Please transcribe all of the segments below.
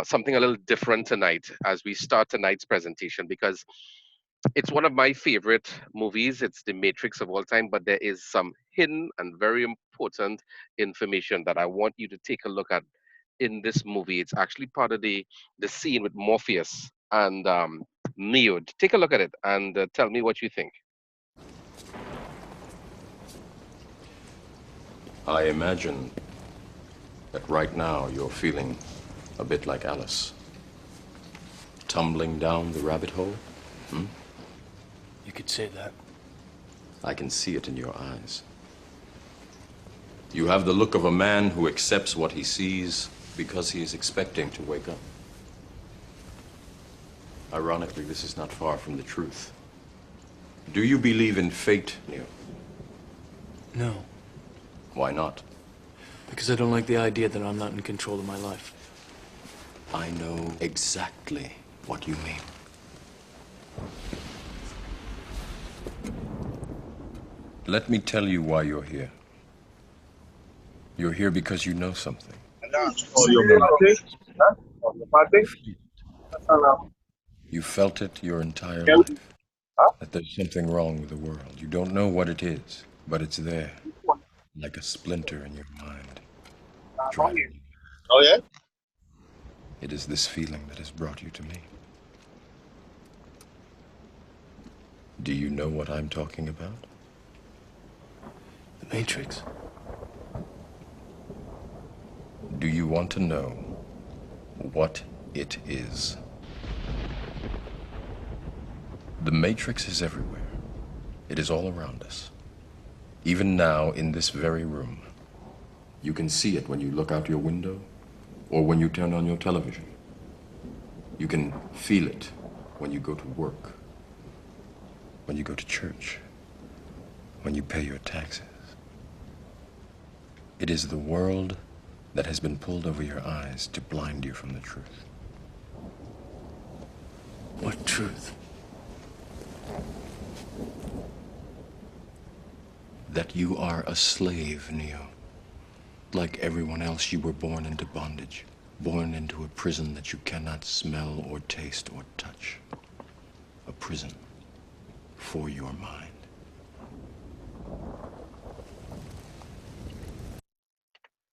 something a little different tonight as we start tonight's presentation because it's one of my favorite movies. It's the Matrix of all time, but there is some hidden and very important information that I want you to take a look at in this movie. It's actually part of the scene with Morpheus and Neo. Take a look at it and tell me what you think. I imagine that right now you're feeling a bit like Alice. Tumbling down the rabbit hole? You could say that. I can see it in your eyes. You have the look of a man who accepts what he sees because he is expecting to wake up. Ironically, this is not far from the truth. Do you believe in fate, Neo? No, Why not? because I don't like the idea that I'm not in control of my life. I know exactly what you mean. Let me tell you why you're here. You're here because you know something. You felt it your entire life, that there's something wrong with the world. You don't know what it is, but it's there, like a splinter in your mind, driving you. Oh, yeah? It is this feeling that has brought you to me. Do you know what I'm talking about? The Matrix? Do you want to know what it is? The Matrix is everywhere. It is all around us. Even now, in this very room. You can see it when you look out your window or when you turn on your television. You can feel it when you go to work, when you go to church, when you pay your taxes. It is the world that has been pulled over your eyes to blind you from the truth. What truth? That you are a slave, Neo. Like everyone else, you were born into bondage, born into a prison that you cannot smell or taste or touch. A prison for your mind.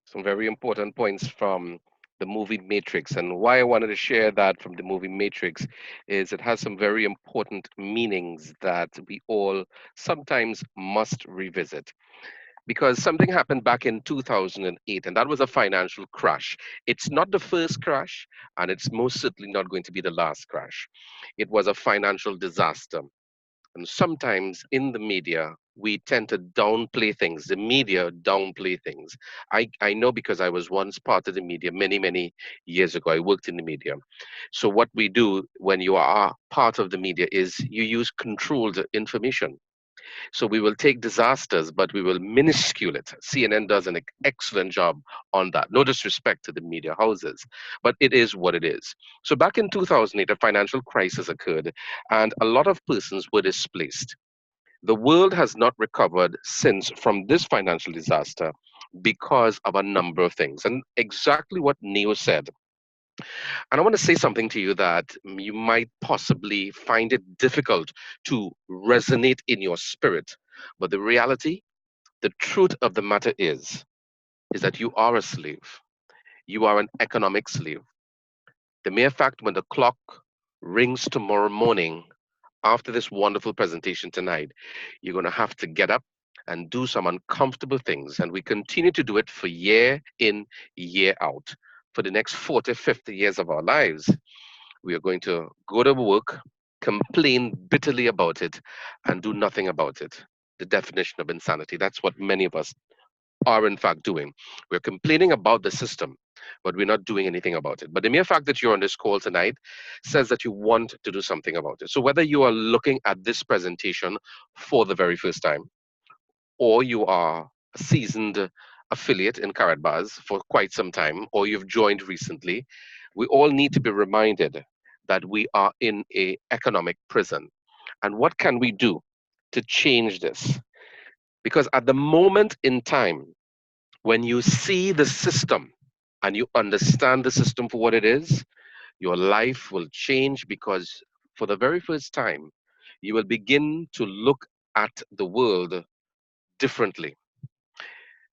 Some very important points from the movie Matrix. And why I wanted to share that from the movie Matrix is it has some very important meanings that we all sometimes must revisit. Because something happened back in 2008, and that was a financial crash. It's not the first crash, and it's most certainly not going to be the last crash. It was a financial disaster. And sometimes in the media, we tend to downplay things. The media downplay things. I know because I was once part of the media many, many years ago. I worked in the media. So, what we do when you are part of the media is you use controlled information. So we will take disasters, but we will minuscule it. CNN does an excellent job on that. No disrespect to the media houses, but it is what it is. So back in 2008, a financial crisis occurred, and a lot of persons were displaced. The world has not recovered since from this financial disaster because of a number of things. And exactly what Neo said. And I want to say something to you that you might possibly find it difficult to resonate in your spirit. But the reality, the truth of the matter is that you are a slave. You are an economic slave. The mere fact when the clock rings tomorrow morning after this wonderful presentation tonight, you're going to have to get up and do some uncomfortable things. And we continue to do it for year in, year out. For the next 40, 50 years of our lives, we are going to go to work, complain bitterly about it, and do nothing about it. The definition of insanity. That's what many of us are, in fact, doing. We're complaining about the system, but we're not doing anything about it. But the mere fact that you're on this call tonight says that you want to do something about it. So whether you are looking at this presentation for the very first time, or you are a seasoned affiliate in Karatbars for quite some time, or you've joined recently, we all need to be reminded that we are in a economic prison. And what can we do to change this? Because at the moment in time when you see the system and you understand the system for what it is, your life will change because for the very first time, you will begin to look at the world differently.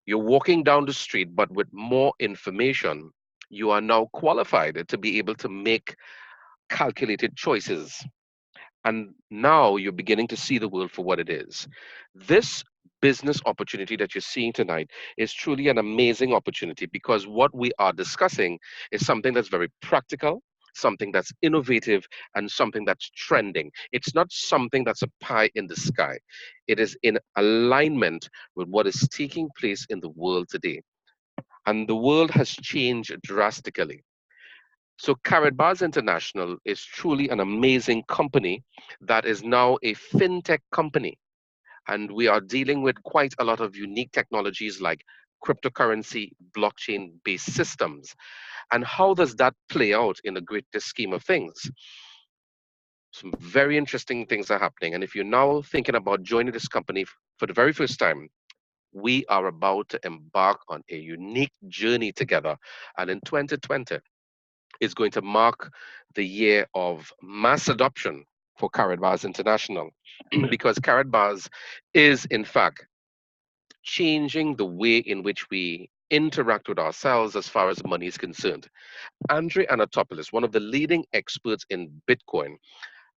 You're walking down the street, but with more information, you are now qualified to be able to make calculated choices. And now you're beginning to see the world for what it is. This business opportunity that you're seeing tonight is truly an amazing opportunity because what we are discussing is something that's very practical, something that's innovative, and something that's trending. It's not something that's a pie in the sky. It is in alignment with what is taking place in the world today. And the world has changed drastically. So Karatbars International is truly an amazing company that is now a fintech company. And we are dealing with quite a lot of unique technologies like cryptocurrency, blockchain based systems. And how does that play out in the greater scheme of things? Some very interesting things are happening. And if you're now thinking about joining this company for the very first time, we are about to embark on a unique journey together. And in 2020, is going to mark the year of mass adoption for Karatbars International because Karatbars is, in fact, changing the way in which we interact with ourselves as far as money is concerned. Andre Anatopoulos, one of the leading experts in Bitcoin,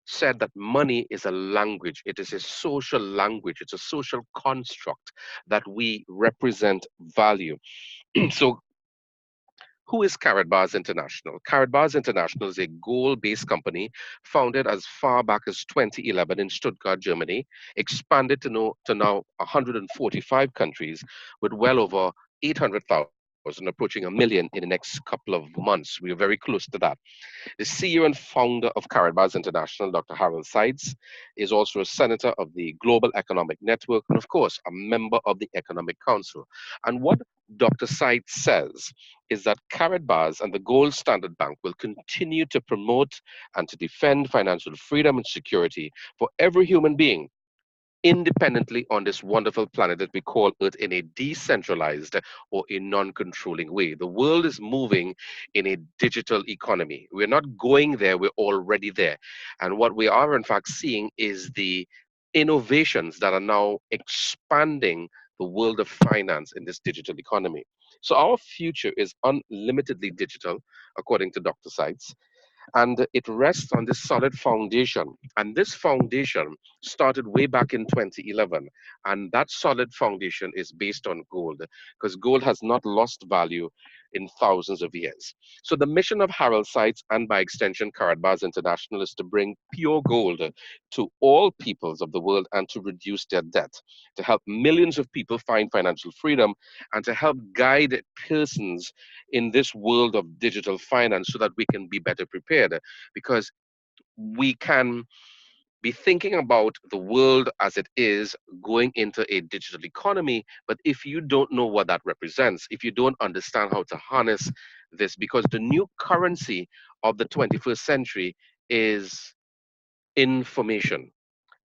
said that money is a language. It is a social language. It's a social construct that we represent value. So who is Karatbars International? Karatbars International is a goal based company founded as far back as 2011 in Stuttgart, Germany, expanded to now 145 countries with well over 800,000, approaching a million in the next couple of months. We are very close to that. The CEO and founder of Karatbars International, Dr. Harold Seitz, is also a senator of the Global Economic Network and, of course, a member of the Economic Council. And what Dr. Seitz says is that Karatbars and the Gold Standard Bank will continue to promote and to defend financial freedom and security for every human being independently on this wonderful planet that we call Earth in a decentralized or a non controlling way. The world is moving in a digital economy. We're not going there, we're already there. And what we are, in fact, seeing is the innovations that are now expanding the world of finance in this digital economy. So our future is unlimitedly digital, according to Dr. Seitz, and it rests on this solid foundation. And this foundation started way back in 2011, and that solid foundation is based on gold because gold has not lost value in thousands of years. So the mission of Harold Sites and by extension Karatbars International is to bring pure gold to all peoples of the world and to reduce their debt, to help millions of people find financial freedom, and to help guide persons in this world of digital finance so that we can be better prepared because we can be thinking about the world as it is going into a digital economy. But if you don't know what that represents, if you don't understand how to harness this, because the new currency of the 21st century is information,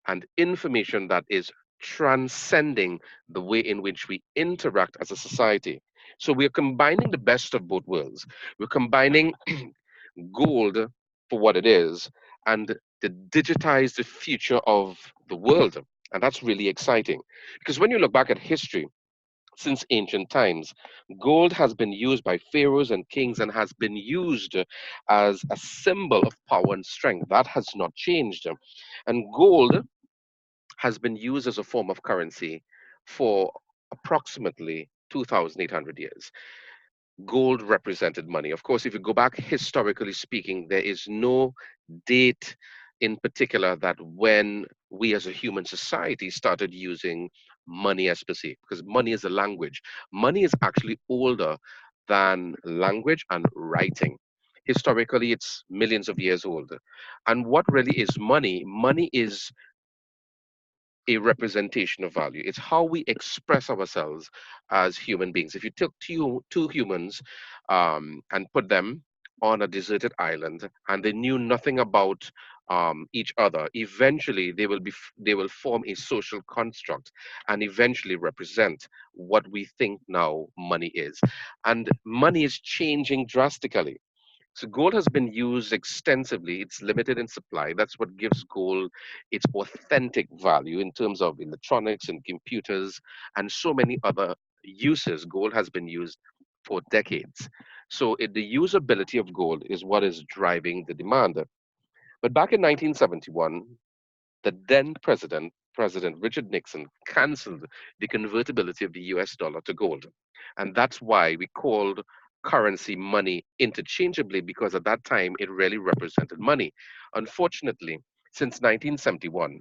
and information that is transcending the way in which we interact as a society. So we're combining the best of both worlds. We're combining gold for what it is and the digitized future of the world. And that's really exciting because when you look back at history, since ancient times, gold has been used by pharaohs and kings and has been used as a symbol of power and strength. That has not changed. And gold has been used as a form of currency for approximately 2,800 years. Gold represented money. Of course, if you go back historically speaking, there is no date in particular that when we as a human society started using money as per se, because money is a language. Money is actually older than language and writing. Historically, it's millions of years old. And what really is money? Money is a representation of value. It's how we express ourselves as human beings. If you took two humans and put them on a deserted island and they knew nothing about each other. Eventually, they will form a social construct and eventually represent what we think now money is. And money is changing drastically. So gold has been used extensively. It's limited in supply. That's what gives gold its authentic value in terms of electronics and computers and so many other uses. Gold has been used for decades. So the usability of gold is what is driving the demand. But back in 1971, the then President Richard Nixon, canceled the convertibility of the US dollar to gold. And that's why we called currency money interchangeably, because at that time it really represented money. Unfortunately, since 1971,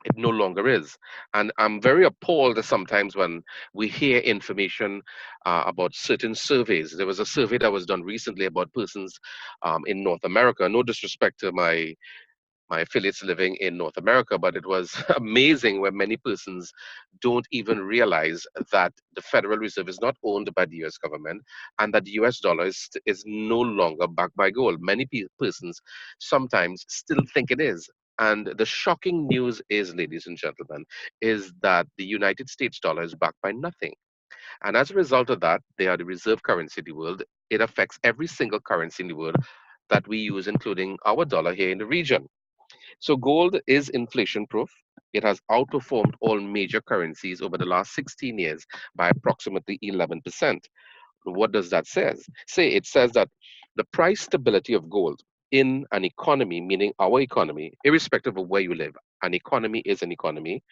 it no longer is. And I'm very appalled sometimes when we hear information about certain surveys. There was a survey that was done recently about persons in North America. No disrespect to my affiliates living in North America, but it was amazing where many persons don't even realize that the Federal Reserve is not owned by the US government and that the US dollar is no longer backed by gold. Many persons sometimes still think it is. And the shocking news is, ladies and gentlemen, is that the United States dollar is backed by nothing. And as a result of that, they are the reserve currency of the world. It affects every single currency in the world that we use, including our dollar here in the region. So gold is inflation proof. It has outperformed all major currencies over the last 16 years by approximately 11%. What does that say? It says that the price stability of gold in an economy, meaning our economy, irrespective of where you live, an economy is an economy,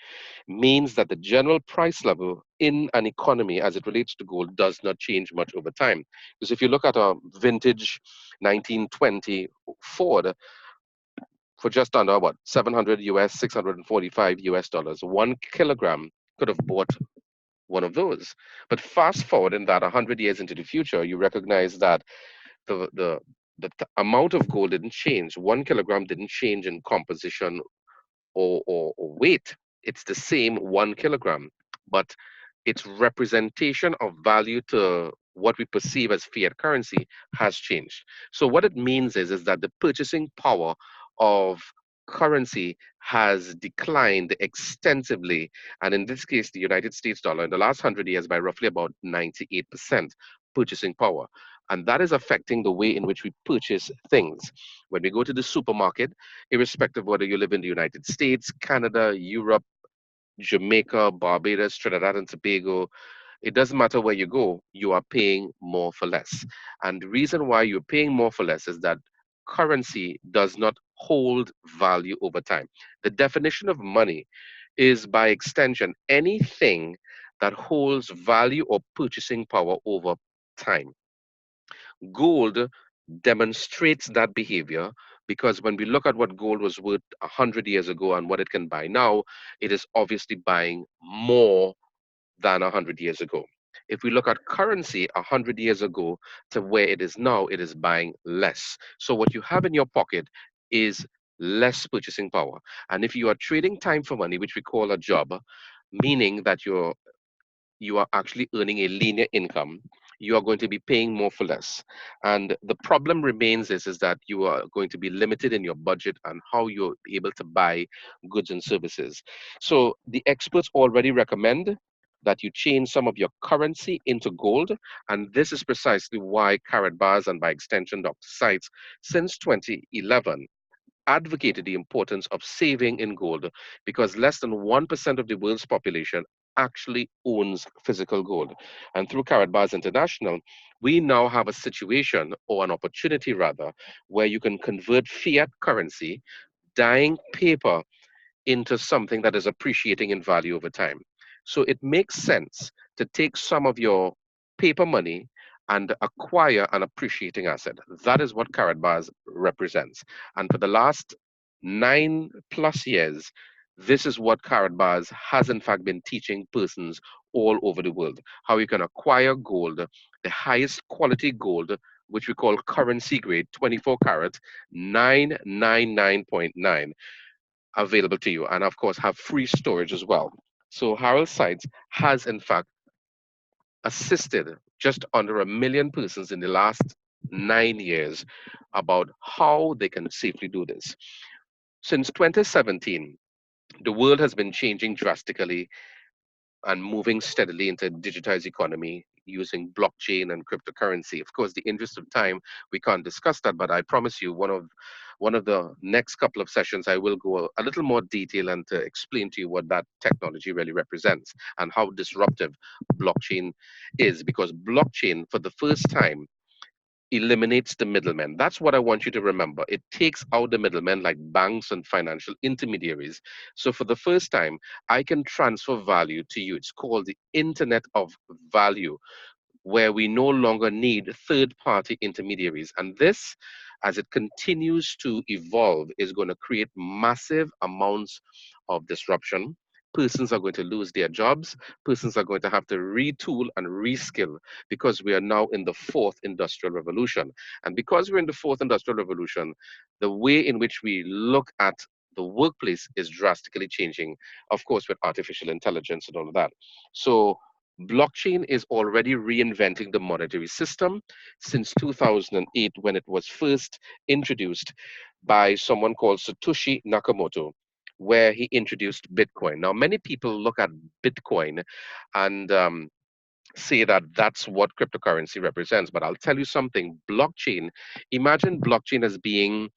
means that the general price level in an economy as it relates to gold does not change much over time. Because if you look at a vintage 1920 Ford, for just under what 700 US, 645 US dollars. 1 kilogram could have bought one of those. But fast forward in that 100 years into the future, you recognize that the the the amount of gold didn't change. 1 kilogram didn't change in composition or weight. It's the same 1 kilogram, but its representation of value to what we perceive as fiat currency has changed. So what it means is that the purchasing power of currency has declined extensively, and in this case, the United States dollar in the last 100 years by roughly about 98% purchasing power. And that is affecting the way in which we purchase things. When we go to the supermarket, irrespective of whether you live in the United States, Canada, Europe, Jamaica, Barbados, Trinidad and Tobago, it doesn't matter where you go, you are paying more for less. And the reason why you're paying more for less is that currency does not hold value over time. The definition of money is, by extension, anything that holds value or purchasing power over time. Gold demonstrates that behavior, because when we look at what gold was worth 100 years ago and what it can buy now, it is obviously buying more than 100 years ago. If we look at currency 100 years ago to where it is now, it is buying less. So what you have in your pocket is less purchasing power. And if you are trading time for money, which we call a job, meaning that you are actually earning a linear income, you are going to be paying more for less. And the problem remains is that you are going to be limited in your budget and how you're able to buy goods and services. So the experts already recommend that you change some of your currency into gold. And this is precisely why Karatbars and by extension Dr. Sites since 2011 advocated the importance of saving in gold, because less than 1% of the world's population actually owns physical gold. And through Karatbars International, we now have a situation, or an opportunity rather, where you can convert fiat currency, dying paper, into something that is appreciating in value over time. So it makes sense to take some of your paper money and acquire an appreciating asset. That is what Karatbars represents. And for the last 9+ years, this is what Karatbars has in fact been teaching persons all over the world: how you can acquire gold, the highest quality gold, which we call currency grade 24 karat 999.9, available to you, and of course have free storage as well. So Harold Sites has in fact assisted just under 1 million persons in the last 9 years about how they can safely do this. Since 2017, the world has been changing drastically and moving steadily into a digitized economy using blockchain and cryptocurrency. Of course, the interest of time, we can't discuss that, but I promise you, one of the next couple of sessions, I will go a little more detail and to explain to you what that technology really represents and how disruptive blockchain is. Because blockchain, for the first time, eliminates the middlemen. That's what I want you to remember. It takes out the middlemen like banks and financial intermediaries. So for the first time, I can transfer value to you. It's called the Internet of Value, where we no longer need third party intermediaries. And this, as it continues to evolve, is going to create massive amounts of disruption. Persons are going to lose their jobs. Persons are going to have to retool and reskill because we are now in the fourth industrial revolution. And because we're in the fourth industrial revolution, the way in which we look at the workplace is drastically changing, of course, with artificial intelligence and all of that. So, blockchain is already reinventing the monetary system since 2008 when it was first introduced by someone called Satoshi Nakamoto, where he introduced Bitcoin. Now, many people look at Bitcoin and say that that's what cryptocurrency represents. But I'll tell you something, blockchain, imagine blockchain as being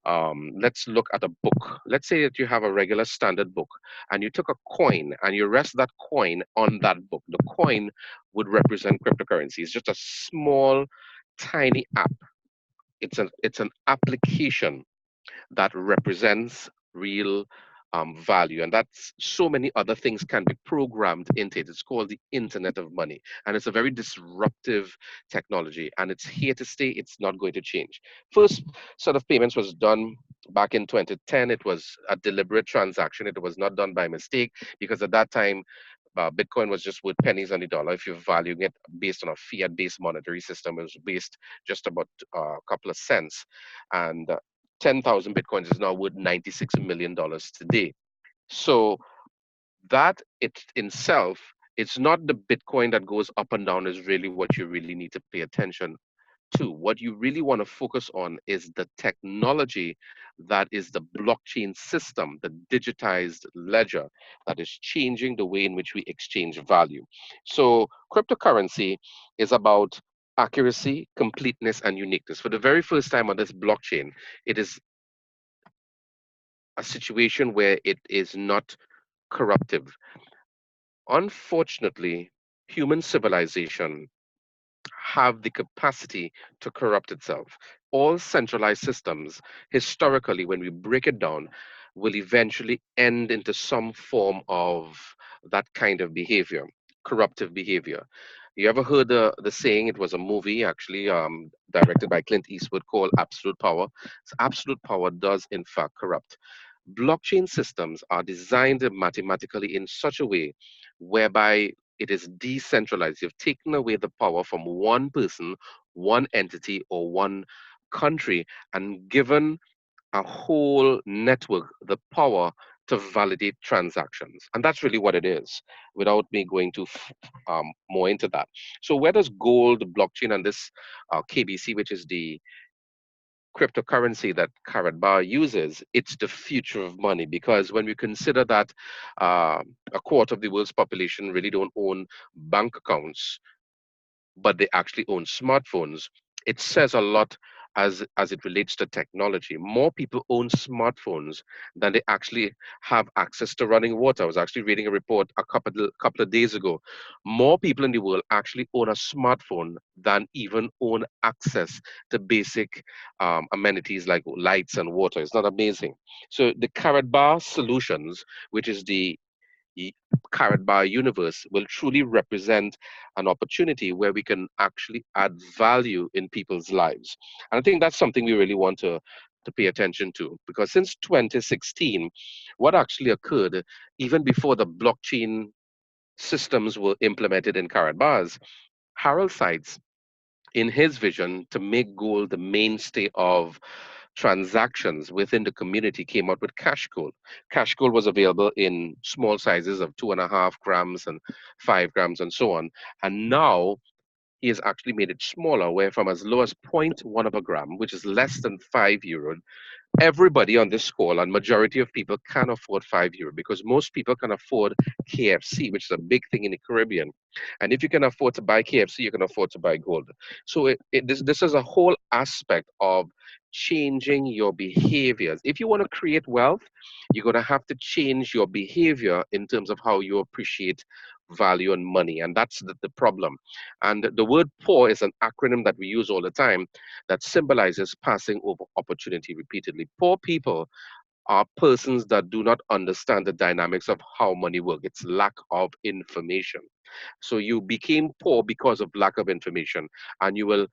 let's look at a book. Let's say that you have a regular standard book and you took a coin and you rest that coin on that book. The coin would represent cryptocurrency. It's just a small, tiny app. It's an application that represents real value. And that's so many other things can be programmed into it. It's called the Internet of Money. And it's a very disruptive technology. And it's here to stay. It's not going to change. First set of payments was done back in 2010. It was a deliberate transaction. It was not done by mistake because at that time, Bitcoin was just worth pennies on the dollar. If you're valuing it based on a fiat-based monetary system, it was based just about a couple of cents, and 10,000 bitcoins is now worth $96 million today. So that it in itself, it's not the Bitcoin that goes up and down is really what you really need to pay attention to. What you really want to focus on is the technology that is the blockchain system, the digitized ledger that is changing the way in which we exchange value. So cryptocurrency is about accuracy, completeness, and uniqueness. For the very first time on this blockchain, it is a situation where it is not corruptive. Unfortunately, human civilization have the capacity to corrupt itself. All centralized systems, historically, when we break it down, will eventually end into some form of that kind of behavior, corruptive behavior. You ever heard the saying? It was a movie actually directed by Clint Eastwood called Absolute Power. So absolute power does, in fact, corrupt. Blockchain systems are designed mathematically in such a way whereby it is decentralized. You've taken away the power from one person, one entity, or one country and given a whole network the power to validate transactions. And that's really what it is, without me going too more into that. So, where does gold, blockchain, and this KBC, which is the cryptocurrency that Karatbar uses, it's the future of money. Because when we consider that a quarter of the world's population really don't own bank accounts, but they actually own smartphones, it says a lot as it relates to technology. More people own smartphones than they actually have access to running water. I was actually reading a report a couple of days ago. More people in the world actually own a smartphone than even own access to basic amenities like lights and water. It's not amazing. So the Karatbar solutions, which is the y- Carrot Bar universe, will truly represent an opportunity where we can actually add value in people's lives. And I think that's something we really want to pay attention to, because since 2016, what actually occurred even before the blockchain systems were implemented in Carrot Bars, Harold Seitz, in his vision to make gold the mainstay of transactions within the community, came out with cash gold. Cash gold was available in small sizes of 2.5 grams and 5 grams and so on. And now he has actually made it smaller, where from as low as zero point 0.1 of a gram, which is less than €5, everybody on this call and majority of people can afford €5 because most people can afford KFC, which is a big thing in the Caribbean. And if you can afford to buy KFC, you can afford to buy gold. So this is a whole aspect of changing your behaviors. If you want to create wealth, you're going to have to change your behavior in terms of how you appreciate value and money. And that's the problem. And the word poor is an acronym that we use all the time that symbolizes passing over opportunity repeatedly. Poor people are persons that do not understand the dynamics of how money works. It's lack of information. So you became poor because of lack of information, and you will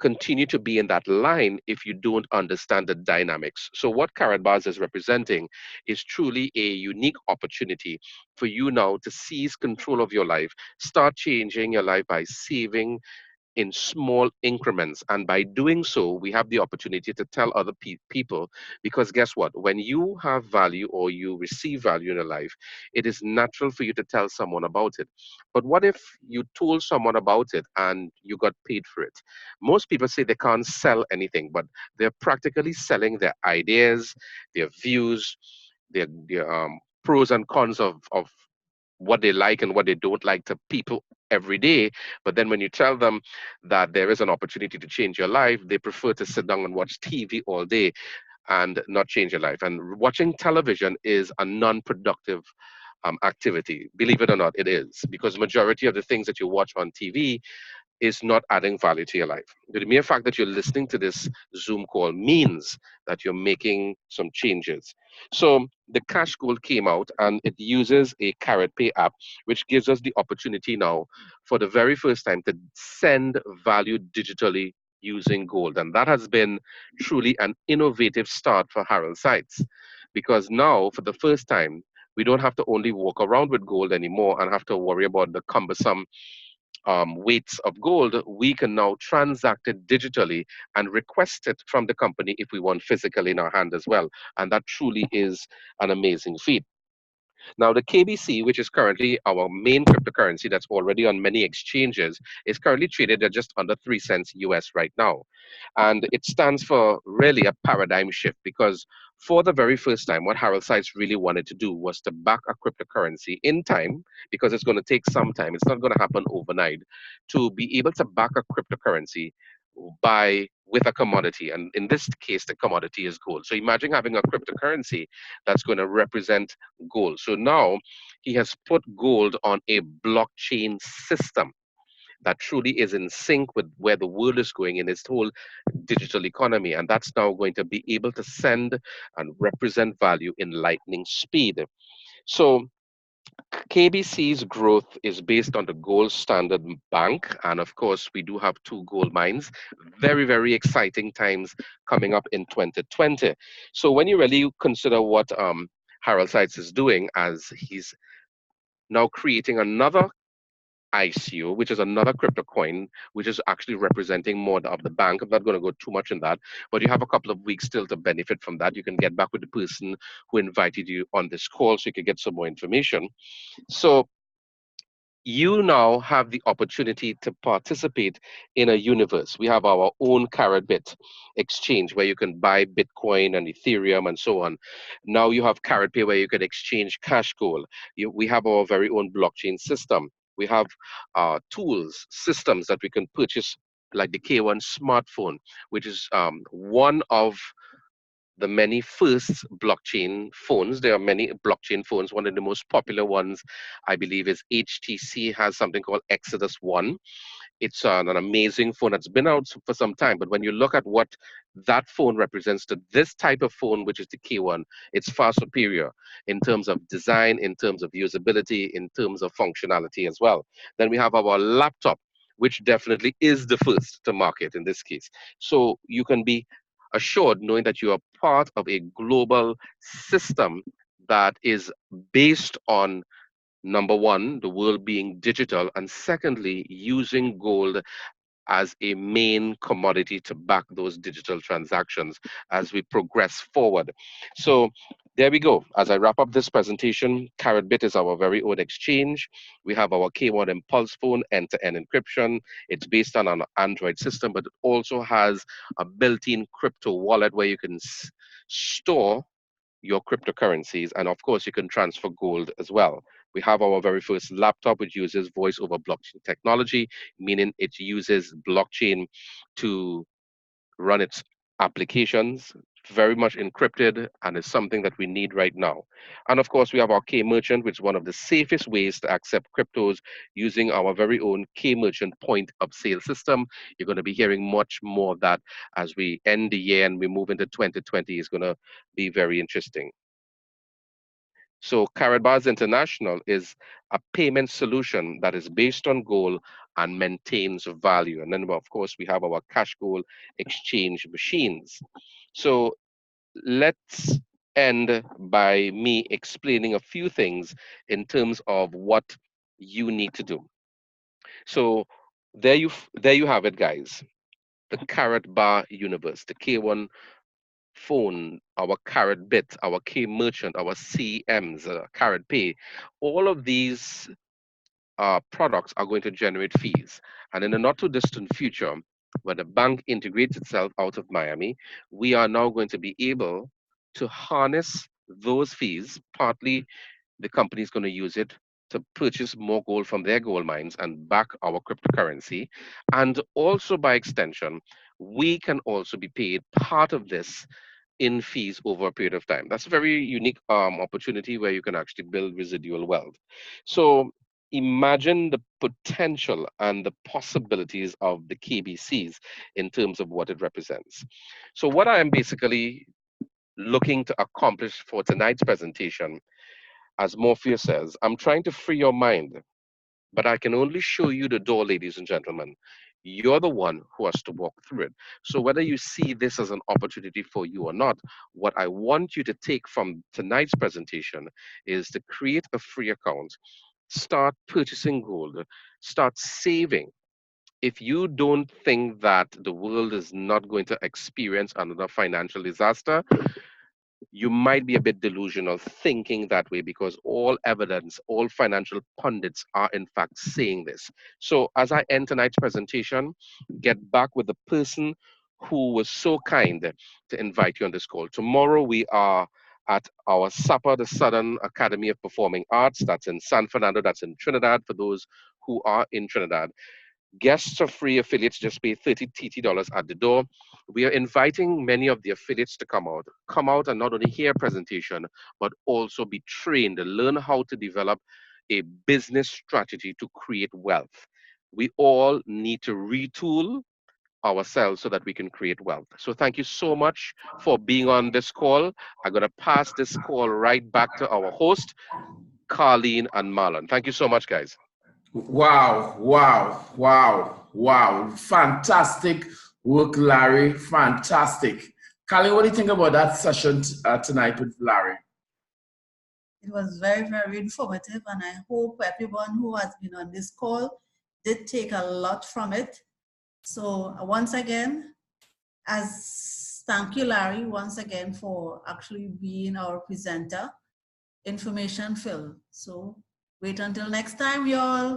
continue to be in that line if you don't understand the dynamics. So what Karatbars is representing is truly a unique opportunity for you now to seize control of your life, start changing your life by saving in small increments. And by doing so, we have the opportunity to tell other people, because guess what? When you have value or you receive value in your life, it is natural for you to tell someone about it. But what if you told someone about it and you got paid for it? Most people say they can't sell anything, but they're practically selling their ideas, their views, their pros and cons of what they like and what they don't like to people every day. But then when you tell them that there is an opportunity to change your life, they prefer to sit down and watch TV all day and not change your life. And watching television is a non-productive activity. Believe it or not, it is, because majority of the things that you watch on TV is not adding value to your life. The mere fact that you're listening to this Zoom call means that you're making some changes. So the Cash Gold came out and it uses a Carrot Pay app, which gives us the opportunity now for the very first time to send value digitally using gold. And that has been truly an innovative start for Harold Sites, because now for the first time, we don't have to only walk around with gold anymore and have to worry about the cumbersome weights of gold. We can now transact it digitally and request it from the company if we want physically in our hand as well. And that truly is an amazing feat. Now, the KBC, which is currently our main cryptocurrency that's already on many exchanges, is currently traded at just under 3 cents US right now. And it stands for really a paradigm shift, because for the very first time, what Harold Sites really wanted to do was to back a cryptocurrency in time, because it's going to take some time. It's not going to happen overnight, to be able to back a cryptocurrency by with a commodity, and in this case the commodity is gold. So imagine having a cryptocurrency that's going to represent gold. So now he has put gold on a blockchain system that truly is in sync with where the world is going in its whole digital economy, and that's now going to be able to send and represent value in lightning speed. So KBC's growth is based on the Gold Standard Bank. And of course, we do have two gold mines. Very, very exciting times coming up in 2020. So when you really consider what Harold Sites is doing, as he's now creating another ICO, which is another crypto coin, which is actually representing more of the bank. I'm not going to go too much in that, but you have a couple of weeks still to benefit from that. You can get back with the person who invited you on this call so you can get some more information. So you now have the opportunity to participate in a universe. We have our own Carrotbit exchange where you can buy Bitcoin and Ethereum and so on. Now you have CarrotPay where you can exchange cash gold. We have our very own blockchain system. We have tools, systems that we can purchase, like the K1 smartphone, which is one of the many first blockchain phones. There are many blockchain phones. One of the most popular ones, I believe, is HTC has something called Exodus One. It's an amazing phone that's been out for some time. But when you look at what that phone represents to this type of phone, which is the K1, it's far superior in terms of design, in terms of usability, in terms of functionality as well. Then we have our laptop, which definitely is the first to market in this case. So you can be assured knowing that you are part of a global system that is based on, number one, the world being digital, and secondly, using gold as a main commodity to back those digital transactions as we progress forward. So There we go. As I wrap up this presentation, Karatbit is our very own exchange. We have our K1 Impulse phone end-to-end encryption. It's based on an Android system, but it also has a built-in crypto wallet where you can store your cryptocurrencies, and of course you can transfer gold as well. We have our very first laptop which uses voice over blockchain technology, meaning it uses blockchain to run its applications, very much encrypted, and is something that we need right now. And of course, we have our K Merchant, which is one of the safest ways to accept cryptos using our very own K Merchant point of sale system. You're going to be hearing much more of that as we end the year and we move into 2020. Is going to be very interesting. So Karatbars International is a payment solution that is based on goal and maintains value. And then, of course, we have our cash goal exchange machines. So let's end by me explaining a few things in terms of what you need to do. So there you have it, guys. The Karat Bar universe, the K1 phone, our Carrot Bit, our K Merchant, our CMs, Carrot Pay, all of these products are going to generate fees. And in the not too distant future, when the bank integrates itself out of Miami, we are now going to be able to harness those fees. Partly the company is going to use it to purchase more gold from their gold mines and back our cryptocurrency. And also, by extension, we can also be paid part of this in fees over a period of time. That's a very unique opportunity where you can actually build residual wealth. So imagine the potential and the possibilities of the KBCs in terms of what it represents. So what I am basically looking to accomplish for tonight's presentation, as Morpheus says, I'm trying to free your mind, but I can only show you the door, ladies and gentlemen. You're the one who has to walk through it. So, whether you see this as an opportunity for you or not, what I want you to take from tonight's presentation is to create a free account, start purchasing gold, start saving. If you don't think that the world is not going to experience another financial disaster, you might be a bit delusional thinking that way because all evidence, all financial pundits are in fact saying this. So, as I end tonight's presentation, get back with the person who was so kind to invite you on this call. Tomorrow, we are at our SAPA, the Southern Academy of Performing Arts. That's in San Fernando, that's in Trinidad for those who are in Trinidad. Guests are free. Affiliates just pay 30 TT dollars at the door. We are inviting many of the affiliates to come out and not only hear a presentation, but also be trained and learn how to develop a business strategy to create wealth. We all need to retool ourselves so that we can create wealth. So thank you so much for being on this call. I'm going to pass this call right back to our host, Karlene and Marlon. Thank you so much, guys. Wow, wow, wow, wow. Fantastic work, Larry. Fantastic. Karlene, what do you think about that session tonight with Larry? It was very, very informative, and I hope everyone who has been on this call did take a lot from it. So once again, as thank you, Larry, once again for actually being our presenter, information filled. So wait until next time, y'all.